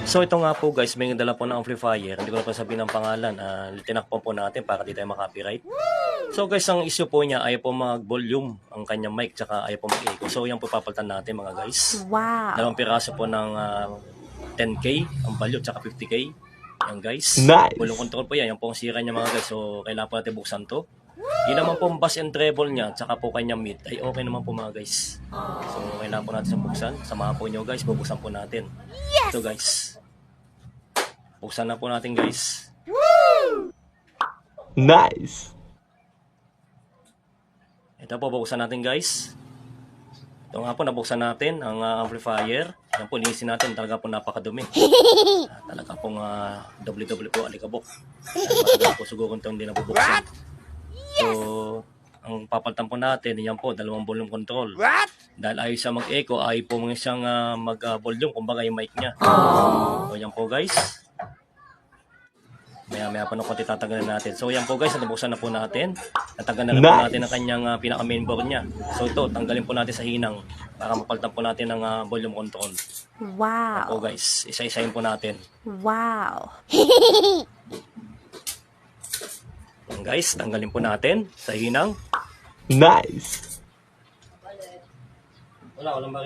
So ito nga po guys, may dala po na amplifier. Hindi ko na pa sabihin ng pangalan. Tinakpan po natin para di tayo makapiright. So guys, ang issue po niya ay po mag-volume ang kanyang mic tsaka ay po mag-echo. So yan po papalitan natin mga guys. Wow. Dalawang piraso po ng 10K ang value tsaka 50K. Yan guys. Nice. Volume control po yan. Yan po ang sira niya mga guys. So kailangan po natin buksan to. Yun naman po ang bass and treble niya tsaka po kanyang mid ay okay naman po mga guys. So kailangan po natin sa buksan. Samahan po nyo guys. Bubuksan po natin. Yes! Ito guys. Buksan na po natin guys. Nice. Ito po buksan natin guys. Ito nga po nabuksan natin ang amplifier. Yan po linisin natin. Talaga po napakadumi. Talaga pong double po alikabok. Matagal po siguro itong hindi nabubuksan. So ang papalitan po natin, yan po, dalawang volume control. Dahil ayaw siya mag-echo, ayaw po mga siyang mag-volume, kumbaga yung mic niya. So yan po guys. Maya pa ng konti tatanggalin natin. So yan po guys, nabuksan na po natin. Natanggal na rin po natin ang kanyang pinaka mainboard niya. So ito, tanggalin po natin sa hinang para mapalitan po natin ang volume control. Yan po Wow. guys, isa-isahin po natin. Wow. Yan guys, tanggalin po natin sa hinang. Nice.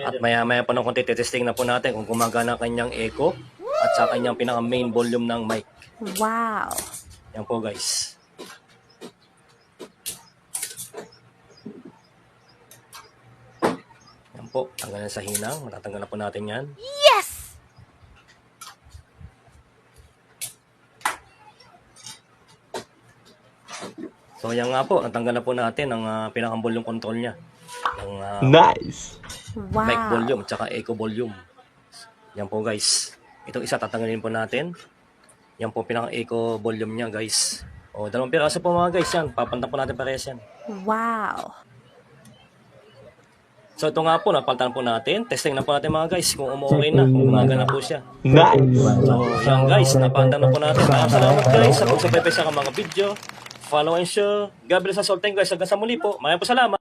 At maya pa ng konti, testing na po natin kung gumagana ang kanyang echo at sa kanyang pinaka main volume ng mic. Wow. Yan po guys. Yan po, tanggalan sa hinang. Matatanggal na po natin yan. Yes! So yan nga po, natanggal na po natin ang pinakang volume control niya. Yung Nice. mic Wow. volume tsaka echo volume. Yan po guys. Itong isa tatanggalin po natin. Yan po pinakang echo volume niya guys. O dalawang piraso po mga guys yan. Papalitan po natin parehas yan. Wow. So ito nga po, napalitan po natin. Testing na po natin mga guys kung umuwi na, kung gumagana po siya. Nice. So yan guys, napalitan na po natin. Maraming salamat guys sa pagsubscribe sa mga video. Follow and share. God bless us all. Thank you guys. Hanggang sa muli po. Maraming po salamat.